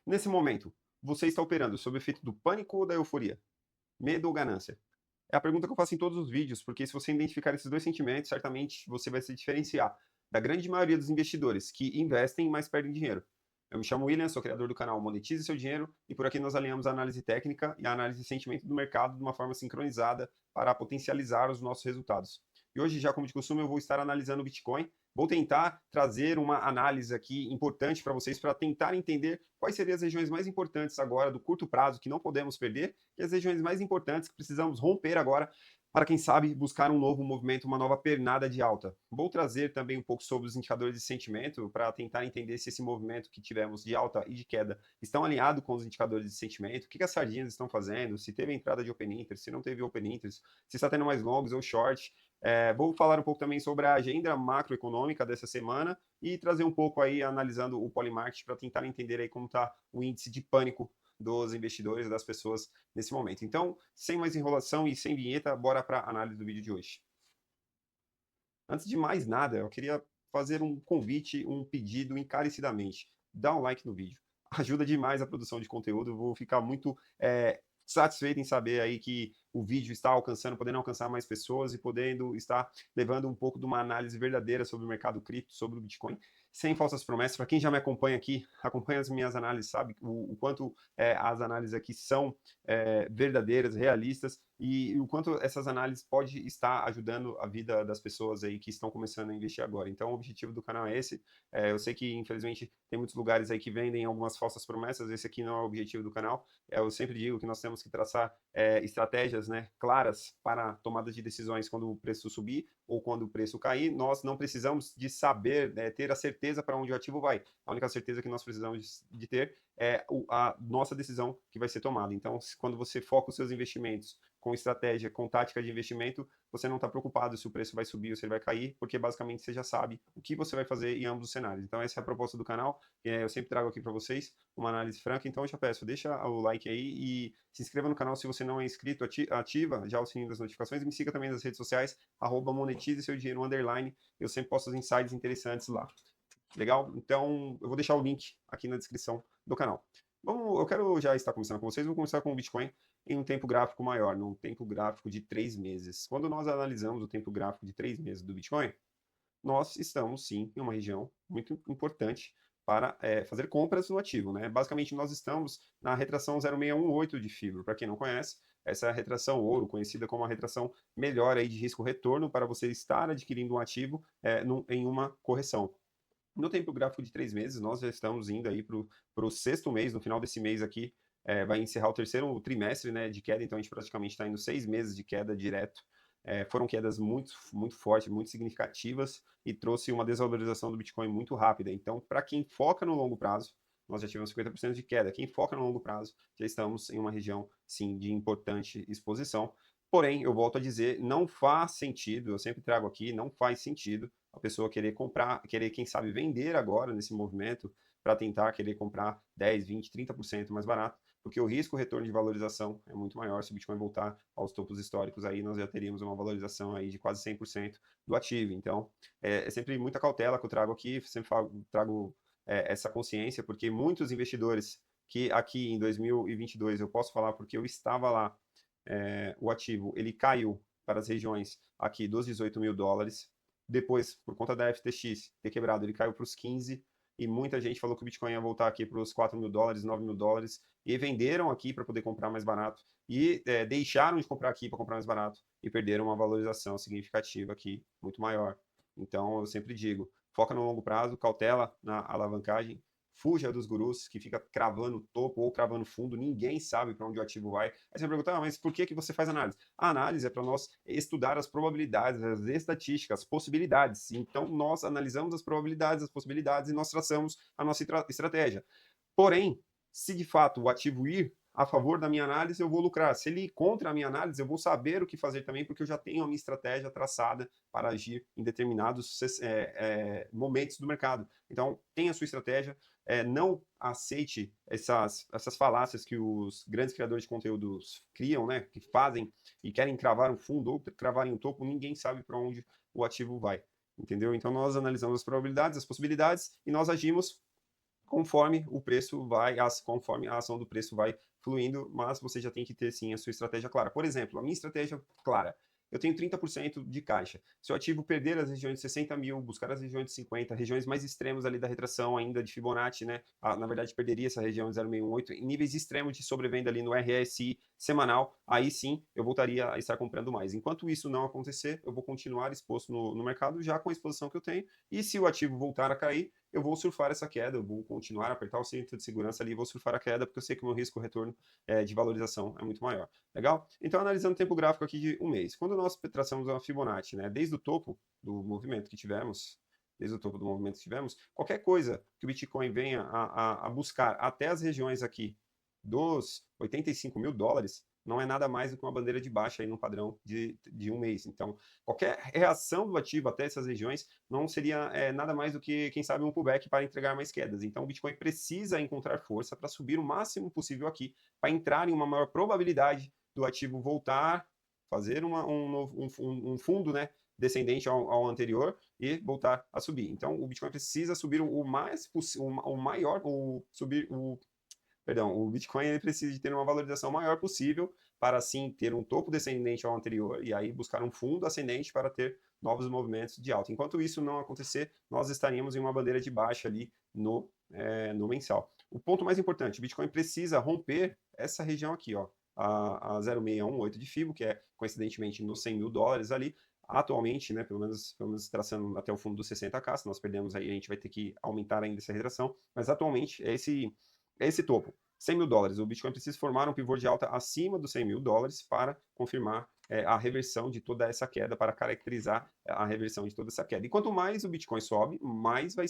Nesse momento, você está operando sob o efeito do pânico ou da euforia? Medo ou ganância? É a pergunta que eu faço em todos os vídeos, porque se você identificar esses dois sentimentos, certamente você vai se diferenciar da grande maioria dos investidores que investem, mas perdem dinheiro. Eu me chamo William, sou criador do canal Monetize Seu Dinheiro, e por aqui nós alinhamos a análise técnica e a análise de sentimento do mercado de uma forma sincronizada para potencializar os nossos resultados. E hoje, já como de costume, eu vou estar analisando o Bitcoin. Vou tentar trazer uma análise aqui importante para vocês, para tentar entender quais seriam as regiões mais importantes agora do curto prazo que não podemos perder e as regiões mais importantes que precisamos romper agora para, quem sabe, buscar um novo movimento, uma nova pernada de alta. Vou trazer também um pouco sobre os indicadores de sentimento para tentar entender se esse movimento que tivemos de alta e de queda estão alinhados com os indicadores de sentimento, o que as sardinhas estão fazendo, se teve entrada de open interest, se não teve open interest, se está tendo mais longs ou short. Vou falar um pouco também sobre a agenda macroeconômica dessa semana e trazer um pouco aí analisando o Polymarket para tentar entender aí como está o índice de pânico dos investidores, das pessoas nesse momento. Então, sem mais enrolação e sem vinheta, bora para a análise do vídeo de hoje. Antes de mais nada, eu queria fazer um convite, um pedido encarecidamente. Dá um like no vídeo. Ajuda demais a produção de conteúdo. Eu vou ficar muito satisfeito em saber aí que o vídeo está alcançando, podendo alcançar mais pessoas e podendo estar levando um pouco de uma análise verdadeira sobre o mercado cripto, sobre o Bitcoin, sem falsas promessas. Para quem já me acompanha aqui, acompanha as minhas análises, sabe o quanto as análises aqui são verdadeiras, realistas, e o quanto essas análises podem estar ajudando a vida das pessoas aí que estão começando a investir agora. Então, o objetivo do canal é esse. Eu sei que, infelizmente, tem muitos lugares aí que vendem algumas falsas promessas, esse aqui não é o objetivo do canal. Eu sempre digo que nós temos que traçar estratégias, né, claras para tomadas de decisões quando o preço subir ou quando o preço cair. Nós não precisamos de saber, ter a certeza para onde o ativo vai. A única certeza que nós precisamos de ter é a nossa decisão que vai ser tomada. Então, quando você foca os seus investimentos com estratégia, com tática de investimento, você não está preocupado se o preço vai subir ou se ele vai cair, porque basicamente você já sabe o que você vai fazer em ambos os cenários. Então, essa é a proposta do canal. Eu sempre trago aqui para vocês uma análise franca. Então, eu já peço, deixa o like aí e se inscreva no canal se você não é inscrito, ativa já o sininho das notificações e me siga também nas redes sociais, @monetize seu dinheiro _. Eu sempre posto os insights interessantes lá. Legal? Então, eu vou deixar o link aqui na descrição do canal. Eu quero já estar começando com vocês, vou começar com o Bitcoin em um tempo gráfico maior, num tempo gráfico de 3 meses. Quando nós analisamos o tempo gráfico de 3 meses do Bitcoin, nós estamos sim em uma região muito importante para fazer compras no ativo, né? Basicamente, nós estamos na retração 0,618 de Fibro. Para quem não conhece, essa é a retração ouro, conhecida como a retração melhor aí de risco-retorno para você estar adquirindo um ativo em uma correção. No tempo gráfico de 3 meses, nós já estamos indo aí para o sexto mês. No final desse mês aqui, vai encerrar o terceiro trimestre, né, de queda, então a gente praticamente está indo 6 meses de queda direto. Foram quedas muito, muito fortes, muito significativas e trouxe uma desvalorização do Bitcoin muito rápida. Então, para quem foca no longo prazo, nós já tivemos 50% de queda. Quem foca no longo prazo, já estamos em uma região, sim, de importante exposição. Porém, eu volto a dizer, não faz sentido, eu sempre trago aqui, não faz sentido a pessoa querer comprar, querer, quem sabe, vender agora nesse movimento para tentar querer comprar 10, 20, 30% mais barato, porque o risco retorno de valorização é muito maior. Se o Bitcoin voltar aos topos históricos, aí nós já teríamos uma valorização aí de quase 100% do ativo. Então, é sempre muita cautela que eu trago aqui, sempre trago essa consciência, porque muitos investidores que aqui em 2022, eu posso falar porque eu estava lá, o ativo ele caiu para as regiões aqui dos US$ 18.000. Depois, por conta da FTX ter quebrado, ele caiu para os 15, e muita gente falou que o Bitcoin ia voltar aqui para os US$ 4.000, US$ 9.000, e venderam aqui para poder comprar mais barato, e deixaram de comprar aqui para comprar mais barato, e perderam uma valorização significativa aqui, muito maior. Então, eu sempre digo, foca no longo prazo, cautela na alavancagem, fuja dos gurus que fica cravando topo ou cravando fundo, ninguém sabe para onde o ativo vai. Aí você pergunta, mas por que você faz análise? A análise é para nós estudar as probabilidades, as estatísticas, as possibilidades. Então, nós analisamos as probabilidades, as possibilidades e nós traçamos a nossa estratégia. Porém, se de fato o ativo ir a favor da minha análise, eu vou lucrar. Se ele ir contra a minha análise, eu vou saber o que fazer também, porque eu já tenho a minha estratégia traçada para agir em determinados momentos do mercado. Então, tenha a sua estratégia, não aceite essas falácias que os grandes criadores de conteúdos criam, né, que fazem e querem cravar um fundo ou cravarem um topo. Ninguém sabe para onde o ativo vai, entendeu? Então, nós analisamos as probabilidades, as possibilidades, e nós agimos conforme o preço vai, conforme a ação do preço vai fluindo, mas você já tem que ter sim a sua estratégia clara. Por exemplo, a minha estratégia clara, eu tenho 30% de caixa. Se o ativo perder as regiões de 60 mil, buscar as regiões de 50, regiões mais extremas ali da retração ainda de Fibonacci, né? Na verdade, perderia essa região de 0,618, em níveis extremos de sobrevenda ali no RSI semanal, aí sim eu voltaria a estar comprando mais. Enquanto isso não acontecer, eu vou continuar exposto no mercado já com a exposição que eu tenho, e se o ativo voltar a cair, eu vou surfar essa queda, eu vou continuar a apertar o cinto de segurança ali e vou surfar a queda, porque eu sei que o meu risco retorno de valorização é muito maior. Legal? Então, analisando o tempo gráfico aqui de um mês. Quando nós traçamos a Fibonacci, né, desde o topo do movimento que tivemos, qualquer coisa que o Bitcoin venha a buscar até as regiões aqui dos 85 mil dólares, não é nada mais do que uma bandeira de baixa aí no padrão de um mês. Então, qualquer reação do ativo até essas regiões não seria nada mais do que, quem sabe, um pullback para entregar mais quedas. Então, o Bitcoin precisa encontrar força para subir o máximo possível aqui, para entrar em uma maior probabilidade do ativo voltar, fazer um fundo, né, descendente ao anterior e voltar a subir. Então, o Bitcoin precisa subir o mais possível, o maior, subir o perdão, o Bitcoin ele precisa de ter uma valorização maior possível para assim ter um topo descendente ao anterior e aí buscar um fundo ascendente para ter novos movimentos de alta. Enquanto isso não acontecer, nós estaríamos em uma bandeira de baixa ali no mensal. O ponto mais importante, o Bitcoin precisa romper essa região aqui, ó, a 0,618 de FIBO, que é coincidentemente nos 100 mil dólares ali. Atualmente, né, pelo menos traçando até o fundo dos 60k, se nós perdemos aí, a gente vai ter que aumentar ainda essa retração, mas atualmente é esse topo. 100 mil dólares. O Bitcoin precisa formar um pivô de alta acima dos 100 mil dólares para confirmar a reversão de toda essa queda, para caracterizar a reversão de toda essa queda. E quanto mais o Bitcoin sobe, mais vai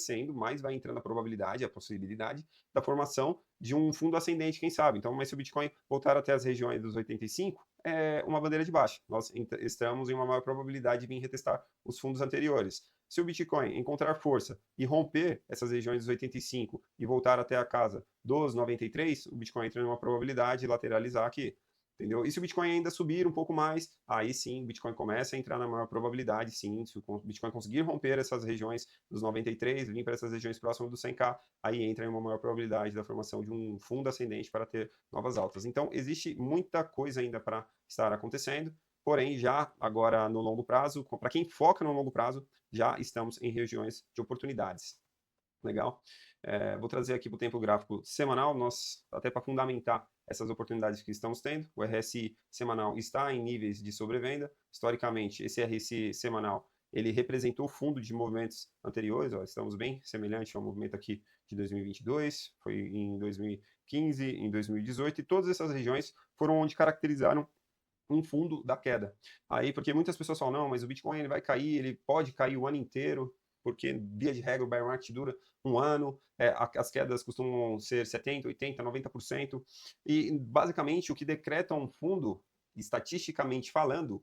entrando a probabilidade, a possibilidade da formação de um fundo ascendente, quem sabe. Então, mas se o Bitcoin voltar até as regiões dos 85, é uma bandeira de baixa. Nós estamos em uma maior probabilidade de vir retestar os fundos anteriores. Se o Bitcoin encontrar força e romper essas regiões dos 85 e voltar até a casa dos 93, o Bitcoin entra numa probabilidade de lateralizar aqui. Entendeu? E se o Bitcoin ainda subir um pouco mais, aí sim o Bitcoin começa a entrar na maior probabilidade, sim, se o Bitcoin conseguir romper essas regiões dos 93, vir para essas regiões próximas do 100k, aí entra em uma maior probabilidade da formação de um fundo ascendente para ter novas altas. Então, existe muita coisa ainda para estar acontecendo, porém, já agora no longo prazo, para quem foca no longo prazo, já estamos em regiões de oportunidades. Legal? Vou trazer aqui para o tempo gráfico semanal, até para fundamentar essas oportunidades que estamos tendo. O RSI semanal está em níveis de sobrevenda. Historicamente, esse RSI semanal ele representou o fundo de movimentos anteriores. Ó, estamos bem semelhante ao movimento aqui de 2022, foi em 2015, em 2018, e todas essas regiões foram onde caracterizaram um fundo da queda. Aí, porque muitas pessoas falam, não, mas o Bitcoin ele vai cair, ele pode cair o ano inteiro, porque via de regra o bear market dura um ano, as quedas costumam ser 70, 80, 90%, e basicamente o que decreta um fundo, estatisticamente falando,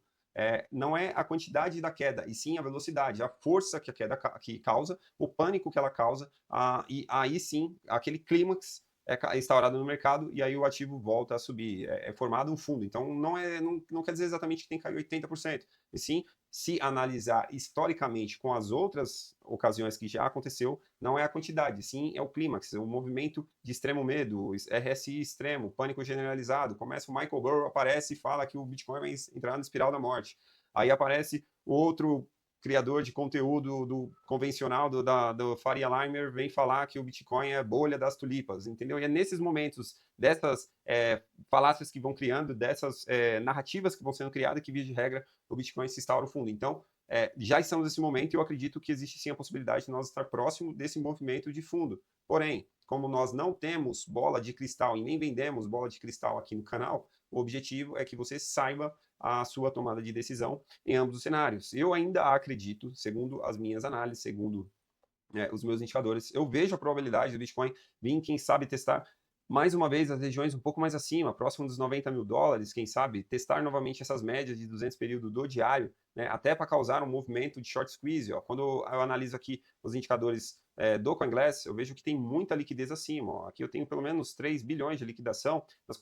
não é a quantidade da queda, e sim a velocidade, a força que a queda causa, o pânico que ela causa, e aí sim, aquele clímax é instaurado no mercado e aí o ativo volta a subir. É formado um fundo. Então, não quer dizer exatamente que tem que cair 80%. E sim, se analisar historicamente com as outras ocasiões que já aconteceu, não é a quantidade, sim é o clímax, o movimento de extremo medo, RSI extremo, pânico generalizado. Começa o Michael Burrow, aparece e fala que o Bitcoin vai entrar na espiral da morte. Aí aparece outro criador de conteúdo do convencional do Faria Limer vem falar que o Bitcoin é a bolha das tulipas, entendeu? E é nesses momentos dessas falácias que vão criando, dessas narrativas que vão sendo criadas, que via de regra o Bitcoin se instaura o fundo. Então, já estamos nesse momento e eu acredito que existe sim a possibilidade de nós estar próximo desse movimento de fundo. Porém, como nós não temos bola de cristal e nem vendemos bola de cristal aqui no canal, o objetivo é que você saiba a sua tomada de decisão em ambos os cenários. Eu ainda acredito, segundo as minhas análises, segundo os meus indicadores, eu vejo a probabilidade do Bitcoin vir, quem sabe, testar mais uma vez as regiões um pouco mais acima, próximo dos 90 mil dólares, quem sabe, testar novamente essas médias de 200 período do diário, né, até para causar um movimento de short squeeze. Ó. Quando eu analiso aqui os indicadores do CoinGlass, eu vejo que tem muita liquidez acima. Ó. Aqui eu tenho pelo menos 3 bilhões de liquidação nas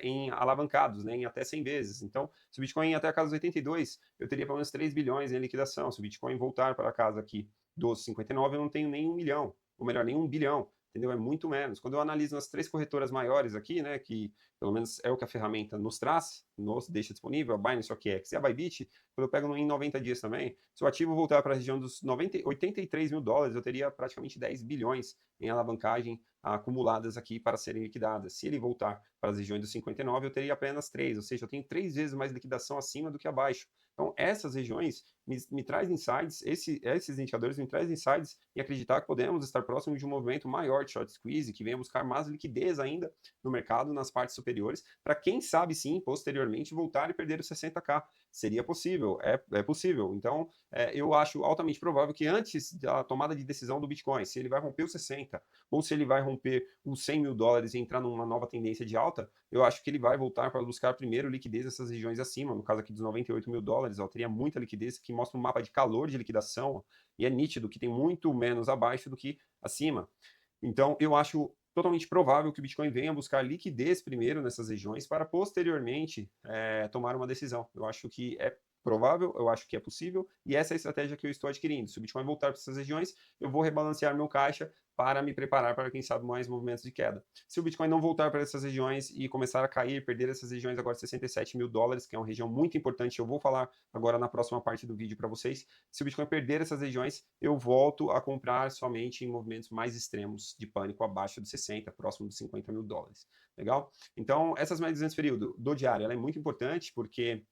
em alavancados, né, em até 100 vezes. Então, se o Bitcoin ir até a casa dos 82, eu teria pelo menos 3 bilhões em liquidação. Se o Bitcoin voltar para a casa aqui dos 59, eu não tenho nem 1 milhão, ou melhor, nem 1 bilhão. entendeu? É muito menos. Quando eu analiso nas 3 corretoras maiores aqui, né, que pelo menos é o que a ferramenta nos traz, nos deixa disponível, a Binance, OKEx e a Bybit, quando eu pego em 90 dias também, se o ativo voltar para a região dos 83 mil dólares, eu teria praticamente 10 bilhões em alavancagem acumuladas aqui para serem liquidadas. Se ele voltar para as regiões dos 59, eu teria apenas 3, ou seja, eu tenho 3 vezes mais liquidação acima do que abaixo. Então, essas regiões me traz insights, esses indicadores me trazem insights em acreditar que podemos estar próximo de um movimento maior de short squeeze, que venha buscar mais liquidez ainda no mercado, nas partes superiores, para quem sabe sim, posteriormente, voltar e perder os 60k. Seria possível, é possível. Então, eu acho altamente provável que antes da tomada de decisão do Bitcoin, se ele vai romper os 60, ou se ele vai romper os 100 mil dólares e entrar numa nova tendência de alta, eu acho que ele vai voltar para buscar primeiro liquidez nessas regiões acima, no caso aqui dos 98 mil dólares, ó, teria muita liquidez, que mostra um mapa de calor de liquidação, ó, e é nítido que tem muito menos abaixo do que acima. Então, eu acho totalmente provável que o Bitcoin venha buscar liquidez primeiro nessas regiões para posteriormente tomar uma decisão. Eu acho que é provável, eu acho que é possível, e essa é a estratégia que eu estou adquirindo. Se o Bitcoin voltar para essas regiões, eu vou rebalancear meu caixa para me preparar para, quem sabe, mais movimentos de queda. Se o Bitcoin não voltar para essas regiões e começar a cair, perder essas regiões agora 67 mil dólares, que é uma região muito importante, eu vou falar agora na próxima parte do vídeo para vocês. Se o Bitcoin perder essas regiões, eu volto a comprar somente em movimentos mais extremos de pânico abaixo dos 60, próximo dos 50 mil dólares. Legal? Então, essas médias nesse período do diário, ela é muito importante porque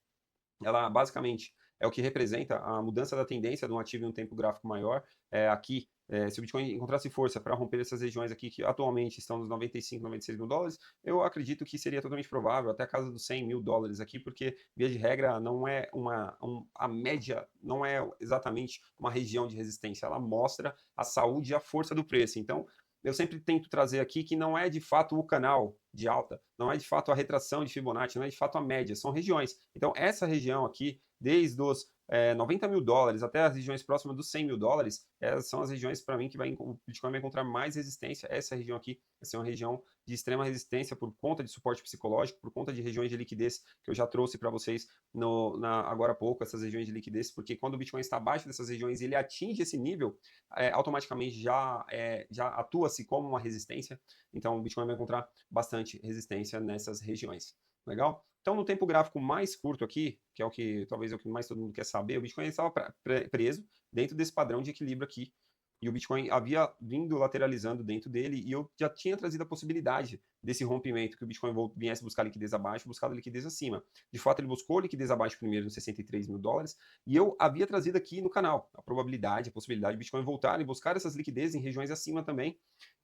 ela basicamente é o que representa a mudança da tendência de um ativo em um tempo gráfico maior. Aqui, se o Bitcoin encontrasse força para romper essas regiões aqui, que atualmente estão nos 95, 96 mil dólares, eu acredito que seria totalmente provável, até a casa dos 100 mil dólares aqui, porque, via de regra, não é a média não é exatamente uma região de resistência, ela mostra a saúde e a força do preço. Então, eu sempre tento trazer aqui que não é de fato o canal de alta, não é de fato a retração de Fibonacci, não é de fato a média, são regiões. Então, essa região aqui, desde os 90 mil dólares até as regiões próximas dos 100 mil dólares, são as regiões para mim que o Bitcoin vai encontrar mais resistência. Essa região aqui vai ser uma região de extrema resistência por conta de suporte psicológico, por conta de regiões de liquidez que eu já trouxe para vocês agora há pouco, essas regiões de liquidez, porque quando o Bitcoin está abaixo dessas regiões e ele atinge esse nível, automaticamente já atua-se como uma resistência. Então, o Bitcoin vai encontrar bastante resistência nessas regiões. Legal? Então, no tempo gráfico mais curto aqui, que é o que talvez é o que mais todo mundo quer saber, o Bitcoin estava preso dentro desse padrão de equilíbrio aqui. E o Bitcoin havia vindo lateralizando dentro dele, e eu já tinha trazido a possibilidade desse rompimento, que o Bitcoin viesse buscar liquidez abaixo, buscar liquidez acima. De fato, ele buscou liquidez abaixo primeiro nos 63 mil dólares, e eu havia trazido aqui no canal a probabilidade, a possibilidade do Bitcoin voltar e buscar essas liquidez em regiões acima também,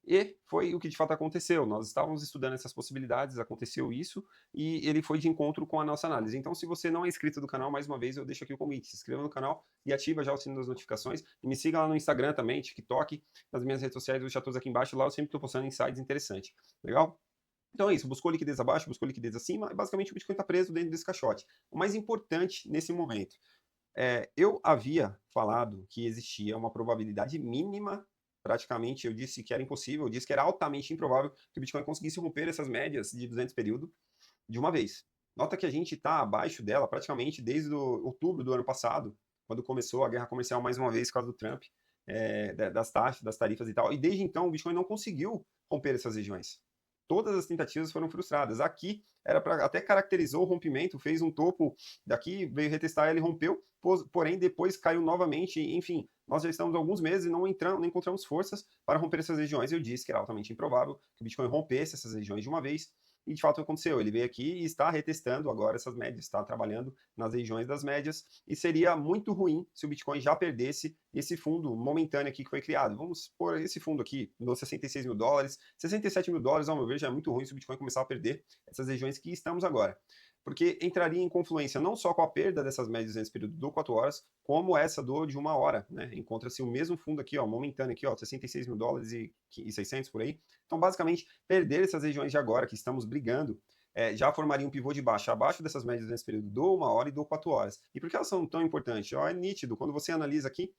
e foi o que de fato aconteceu. Nós estávamos estudando essas possibilidades, aconteceu isso, e ele foi de encontro com a nossa análise. Então, se você não é inscrito do canal, mais uma vez eu deixo aqui o convite. Se inscreva no canal e ativa já o sino das notificações. E me siga lá no Instagram também, TikTok, nas minhas redes sociais, eu já todos aqui embaixo. Lá eu sempre estou postando insights interessantes. Legal? Então é isso, buscou liquidez abaixo, buscou liquidez acima, e basicamente o Bitcoin está preso dentro desse caixote. O mais importante nesse momento, eu havia falado que existia uma probabilidade mínima, praticamente eu disse que era impossível, eu disse que era altamente improvável que o Bitcoin conseguisse romper essas médias de 200 período de uma vez. Nota que a gente está abaixo dela praticamente desde outubro do ano passado, quando começou a guerra comercial mais uma vez por causa do Trump, das taxas, das tarifas e tal. E desde então o Bitcoin não conseguiu romper essas regiões. Todas as tentativas foram frustradas. Aqui era para até caracterizou o rompimento, fez um topo daqui, veio retestar, ele rompeu, porém depois caiu novamente. Enfim, nós já estamos há alguns meses e não encontramos forças para romper essas regiões. Eu disse que era altamente improvável que o Bitcoin rompesse essas regiões de uma vez. E de fato aconteceu. Ele veio aqui e está retestando agora essas médias, está trabalhando nas regiões das médias, e seria muito ruim se o Bitcoin já perdesse esse fundo momentâneo aqui que foi criado. Vamos pôr esse fundo aqui nos 66 mil dólares, 67 mil dólares, ao meu ver, já é muito ruim se o Bitcoin começar a perder essas regiões que estamos agora. Porque entraria em confluência não só com a perda dessas médias nesse período do 4 horas, como essa de uma hora, né? Encontra-se o mesmo fundo aqui, ó, momentâneo aqui, ó, 66 mil dólares e 600 por aí. Então, basicamente, perder essas regiões de agora, que estamos brigando, já formaria um pivô de baixa abaixo dessas médias nesse período do 1 hora e do 4 horas. E por que elas são tão importantes? Ó, é nítido, quando você analisa aqui,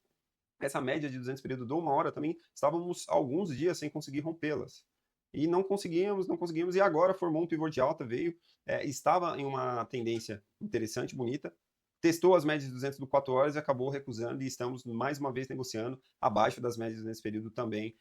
essa média de 200 período do 1 hora também, estávamos alguns dias sem conseguir rompê-las. E não conseguimos, e agora formou um pivô de alta, veio, estava em uma tendência interessante, bonita, testou as médias de 200 do 4 horas e acabou recusando, e estamos mais uma vez negociando abaixo das médias nesse período também.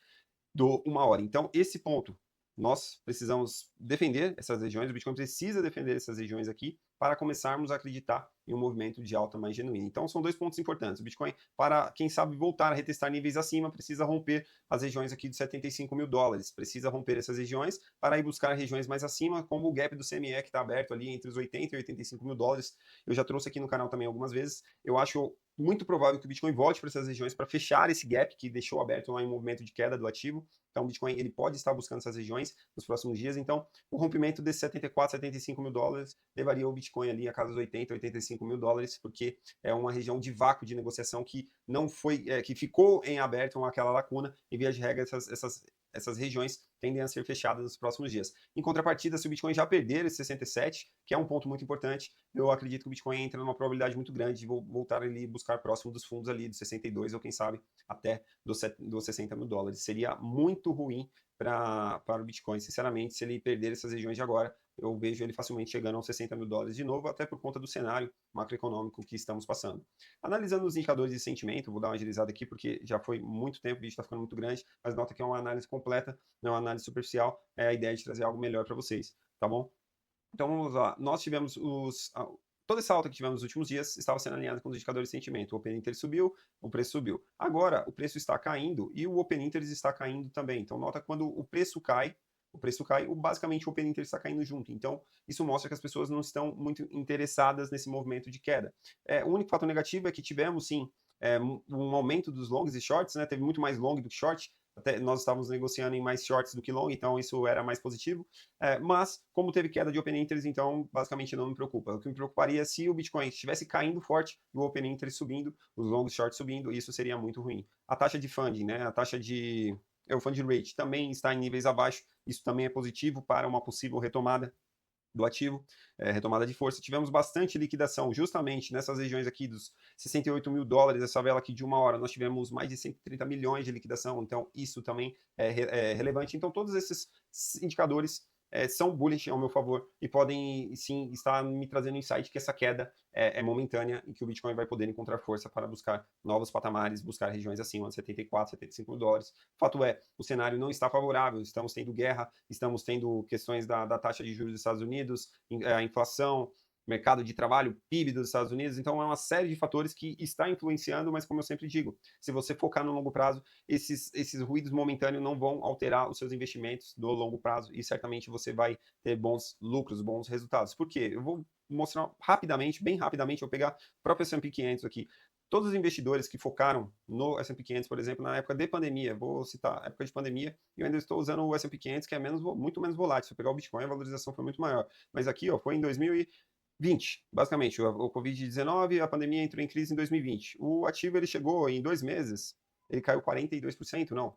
do 1 hora. Então, esse ponto, nós precisamos defender essas regiões, o Bitcoin precisa defender essas regiões aqui para começarmos a acreditar em um movimento de alta mais genuíno. Então, são dois pontos importantes. O Bitcoin, para quem sabe voltar a retestar níveis acima, precisa romper as regiões aqui de 75 mil dólares. Precisa romper essas regiões para ir buscar regiões mais acima, como o gap do CME, que está aberto ali entre os 80 e 85 mil dólares. Eu já trouxe aqui no canal também algumas vezes. Eu acho muito provável que o Bitcoin volte para essas regiões para fechar esse gap que deixou aberto lá em um movimento de queda do ativo. Então, o Bitcoin ele pode estar buscando essas regiões nos próximos dias. Então, o rompimento desses 74, 75 mil dólares levaria o Bitcoin ali a casa dos 80, 85 mil dólares, porque é uma região de vácuo de negociação que não foi, que ficou em aberto aquela lacuna. Em via de regra, essas regiões tendem a ser fechadas nos próximos dias. Em contrapartida, se o Bitcoin já perder esse 67, que é um ponto muito importante, eu acredito que o Bitcoin entra numa probabilidade muito grande de voltar ali buscar próximo dos fundos ali, dos 62, ou quem sabe até dos 60 mil dólares. Seria muito ruim para o Bitcoin, sinceramente, se ele perder essas regiões de agora. Eu vejo ele facilmente chegando aos 60 mil dólares de novo, até por conta do cenário macroeconômico que estamos passando. Analisando os indicadores de sentimento, vou dar uma agilizada aqui porque já foi muito tempo, o vídeo está ficando muito grande, mas nota que é uma análise completa, não é uma análise superficial, é a ideia de trazer algo melhor para vocês, tá bom? Então vamos lá, nós tivemos toda essa alta que tivemos nos últimos dias estava sendo alinhada com os indicadores de sentimento. O Open Interest subiu, o preço subiu. Agora, o preço está caindo e o Open Interest está caindo também. Então, nota quando o preço cai, basicamente o Open Interest está caindo junto. Então, isso mostra que as pessoas não estão muito interessadas nesse movimento de queda. O único fator negativo é que tivemos, sim, um aumento dos longs e shorts, né? Teve muito mais long do que short. Até nós estávamos negociando em mais shorts do que long, então isso era mais positivo. Mas, como teve queda de Open Interest, então basicamente não me preocupa. O que me preocuparia é se o Bitcoin estivesse caindo forte e o Open Interest subindo, os longs shorts subindo, isso seria muito ruim. A taxa de funding, né? A taxa de. O funding rate também está em níveis abaixo, isso também é positivo para uma possível retomada do ativo, retomada de força. Tivemos bastante liquidação justamente nessas regiões aqui dos 68 mil dólares, essa vela aqui de 1 hora, nós tivemos mais de 130 milhões de liquidação, então isso também é relevante. Então todos esses indicadores são bullish ao meu favor e podem sim estar me trazendo insight que essa queda é momentânea e que o Bitcoin vai poder encontrar força para buscar novos patamares, buscar regiões acima de 74, 75 mil dólares. Fato é, o cenário não está favorável, estamos tendo guerra, estamos tendo questões da taxa de juros dos Estados Unidos, a inflação, mercado de trabalho, PIB dos Estados Unidos, então é uma série de fatores que está influenciando, mas como eu sempre digo, se você focar no longo prazo, esses ruídos momentâneos não vão alterar os seus investimentos no longo prazo e certamente você vai ter bons lucros, bons resultados. Por quê? Eu vou mostrar rapidamente, bem rapidamente, eu vou pegar o próprio S&P 500 aqui. Todos os investidores que focaram no S&P 500, por exemplo, na época de pandemia, vou citar a época de pandemia, eu ainda estou usando o S&P 500, que é muito menos volátil. Se eu pegar o Bitcoin, a valorização foi muito maior. Mas aqui, ó, foi em 2020, basicamente. O Covid-19, a pandemia entrou em crise em 2020. O ativo, ele chegou em 2 meses, ele caiu 42%, não,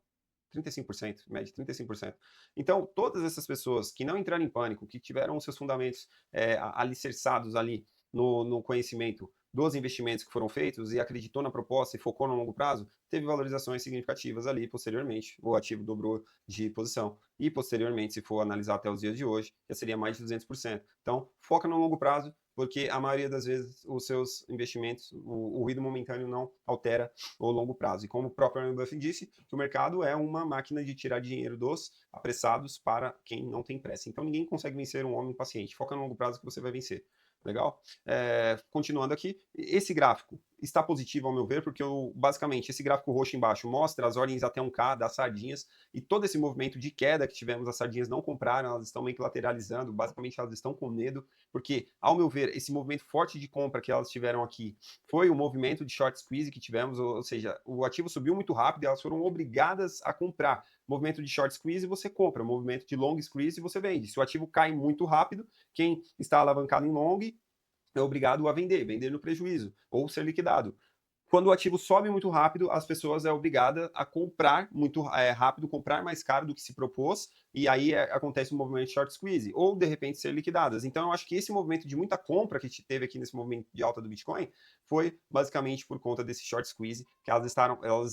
35%, média 35%. Então, todas essas pessoas que não entraram em pânico, que tiveram os seus fundamentos alicerçados ali no conhecimento dos investimentos que foram feitos e acreditou na proposta e focou no longo prazo, teve valorizações significativas ali posteriormente. O ativo dobrou de posição. E posteriormente, se for analisar até os dias de hoje, já seria mais de 200%. Então, foca no longo prazo, porque a maioria das vezes os seus investimentos, o ruído momentâneo não altera o longo prazo. E como o próprio Warren Buffett disse, que o mercado é uma máquina de tirar dinheiro dos apressados para quem não tem pressa. Então ninguém consegue vencer um homem paciente. Foca no longo prazo que você vai vencer. Legal? Continuando aqui, esse gráfico está positivo ao meu ver, porque basicamente esse gráfico roxo embaixo mostra as ordens até 1K das sardinhas e todo esse movimento de queda que tivemos, as sardinhas não compraram, elas estão meio que lateralizando, basicamente elas estão com medo, porque ao meu ver, esse movimento forte de compra que elas tiveram aqui foi o movimento de short squeeze que tivemos, ou seja, o ativo subiu muito rápido e elas foram obrigadas a comprar. Movimento de short squeeze você compra, movimento de long squeeze você vende. Se o ativo cai muito rápido, quem está alavancado em long é obrigado a vender no prejuízo ou ser liquidado. Quando o ativo sobe muito rápido, as pessoas é obrigada a comprar muito rápido, comprar mais caro do que se propôs, e aí acontece um movimento de short squeeze, ou de repente ser liquidadas. Então eu acho que esse movimento de muita compra que teve aqui nesse movimento de alta do Bitcoin foi basicamente por conta desse short squeeze, que elas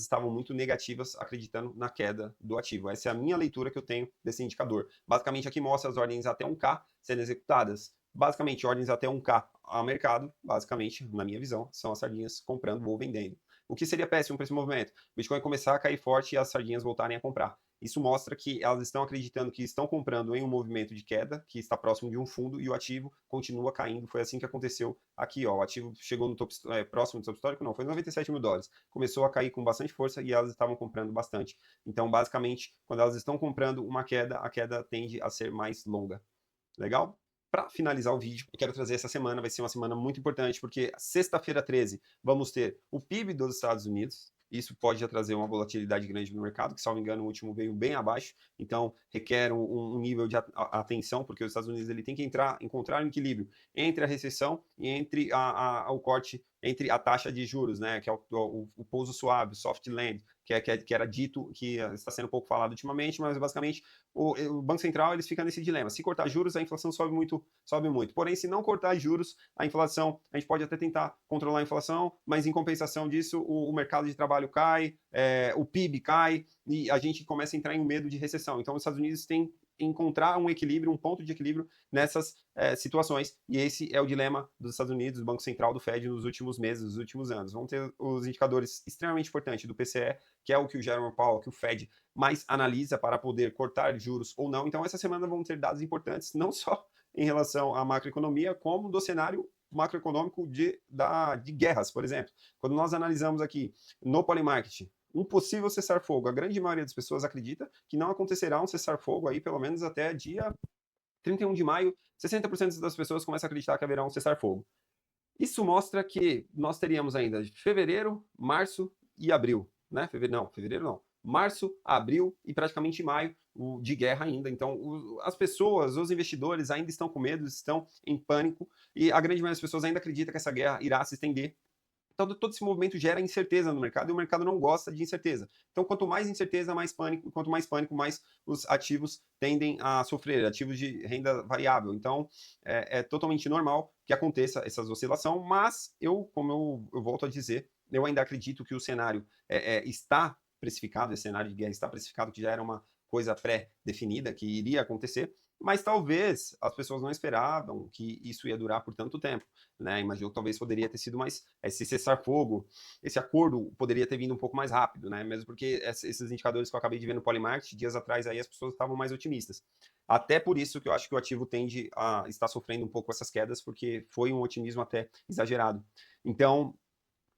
estavam muito negativas, acreditando na queda do ativo. Essa é a minha leitura que eu tenho desse indicador. Basicamente aqui mostra as ordens até 1K sendo executadas. Basicamente, ordens até 1K a mercado, basicamente, na minha visão, são as sardinhas comprando ou vendendo. O que seria péssimo para esse movimento? O Bitcoin começar a cair forte e as sardinhas voltarem a comprar. Isso mostra que elas estão acreditando que estão comprando em um movimento de queda, que está próximo de um fundo, e o ativo continua caindo. Foi assim que aconteceu aqui, ó. O ativo chegou no topo, próximo do topo histórico, não, foi $97 mil. Começou a cair com bastante força e elas estavam comprando bastante. Então, basicamente, quando elas estão comprando uma queda, a queda tende a ser mais longa. Legal? Para finalizar o vídeo, eu quero trazer essa semana, vai ser uma semana muito importante, porque sexta-feira 13 vamos ter o PIB dos Estados Unidos. Isso pode já trazer uma volatilidade grande no mercado, que, se não me engano, o último veio bem abaixo, então requer um nível de atenção, porque os Estados Unidos ele tem que encontrar um equilíbrio entre a recessão e entre o corte, entre a taxa de juros, né, que é o pouso suave, o soft land, que era dito, que está sendo pouco falado ultimamente, mas basicamente o Banco Central eles ficam nesse dilema. Se cortar juros, a inflação sobe muito, sobe muito. Porém, se não cortar juros, a inflação, a gente pode até tentar controlar a inflação, mas em compensação disso, o mercado de trabalho cai, o PIB cai, e a gente começa a entrar em um medo de recessão. Então, os Estados Unidos têm encontrar um equilíbrio, um ponto de equilíbrio nessas situações. E esse é o dilema dos Estados Unidos, do Banco Central, do Fed nos últimos meses, nos últimos anos. Vão ter os indicadores extremamente importantes do PCE, que é o que o Jerome Powell, que o Fed mais analisa para poder cortar juros ou não. Então, essa semana vão ter dados importantes, não só em relação à macroeconomia, como do cenário macroeconômico de guerras, por exemplo. Quando nós analisamos aqui no Polymarket um possível cessar-fogo, a grande maioria das pessoas acredita que não acontecerá um cessar-fogo aí pelo menos até dia 31 de maio. 60% das pessoas começam a acreditar que haverá um cessar-fogo. Isso mostra que nós teríamos ainda fevereiro, março e abril, né? Fevereiro não. Março, abril e praticamente maio de guerra ainda. Então, as pessoas, os investidores ainda estão com medo, estão em pânico, e a grande maioria das pessoas ainda acredita que essa guerra irá se estender. Então, todo esse movimento gera incerteza no mercado, e o mercado não gosta de incerteza. Então, quanto mais incerteza, mais pânico, quanto mais pânico, mais os ativos tendem a sofrer, ativos de renda variável. Então, é totalmente normal que aconteça essa oscilação, mas como eu volto a dizer, eu ainda acredito que o cenário está precificado, esse cenário de guerra está precificado, que já era uma coisa pré-definida, que iria acontecer, mas talvez as pessoas não esperavam que isso ia durar por tanto tempo, né? Imagino que talvez poderia ter sido mais esse cessar-fogo, esse acordo poderia ter vindo um pouco mais rápido, né? Mesmo porque esses indicadores que eu acabei de ver no Polymarket, dias atrás aí as pessoas estavam mais otimistas. Até por isso que eu acho que o ativo tende a estar sofrendo um pouco essas quedas, porque foi um otimismo até exagerado. Então,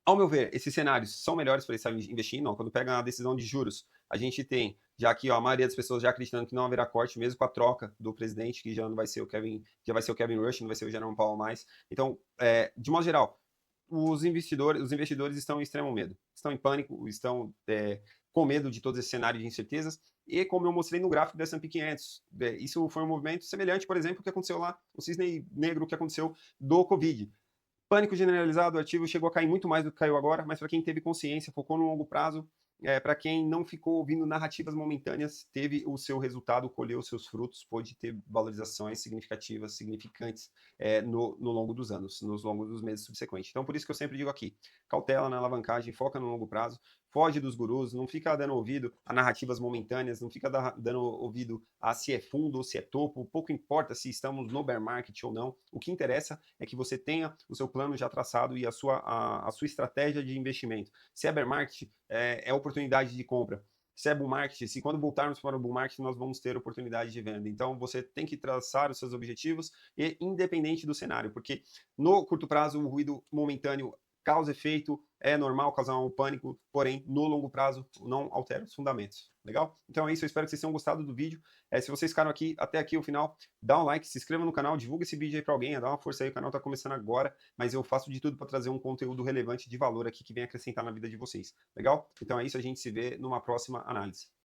ao meu ver, esses cenários são melhores para estar investindo. Ó, quando pega a decisão de juros, a gente tem, já aqui, ó, a maioria das pessoas já acreditando que não haverá corte, mesmo com a troca do presidente, que já não vai ser o Kevin, já vai ser o Kevin Rush, não vai ser o Jerome Powell mais. Então, de modo geral, os investidores estão em extremo medo, estão em pânico, estão com medo de todo esse cenário de incertezas. E como eu mostrei no gráfico da S&P 500, isso foi um movimento semelhante, por exemplo, que aconteceu lá, o cisne negro que aconteceu do Covid. Pânico generalizado, o ativo chegou a cair muito mais do que caiu agora, mas para quem teve consciência, focou no longo prazo, para quem não ficou ouvindo narrativas momentâneas, teve o seu resultado, colheu os seus frutos, pôde ter valorizações significativas, significantes no longo dos anos, nos longos dos meses subsequentes. Então, por isso que eu sempre digo aqui, cautela na alavancagem, foca no longo prazo, foge dos gurus, não fica dando ouvido a narrativas momentâneas, não fica dando ouvido a se é fundo ou se é topo, pouco importa se estamos no bear market ou não, o que interessa é que você tenha o seu plano já traçado e a sua estratégia de investimento. Se é bear market, é oportunidade de compra. Se é bull market, se quando voltarmos para o bull market nós vamos ter oportunidade de venda. Então você tem que traçar os seus objetivos e independente do cenário, porque no curto prazo o ruído momentâneo causa efeito, é normal causar um pânico, porém, no longo prazo, não altera os fundamentos. Legal? Então é isso, eu espero que vocês tenham gostado do vídeo. Se vocês ficaram aqui até aqui o final, dá um like, se inscreva no canal, divulga esse vídeo aí para alguém, dá uma força aí, o canal está começando agora, mas eu faço de tudo para trazer um conteúdo relevante de valor aqui que venha acrescentar na vida de vocês. Legal? Então é isso, a gente se vê numa próxima análise.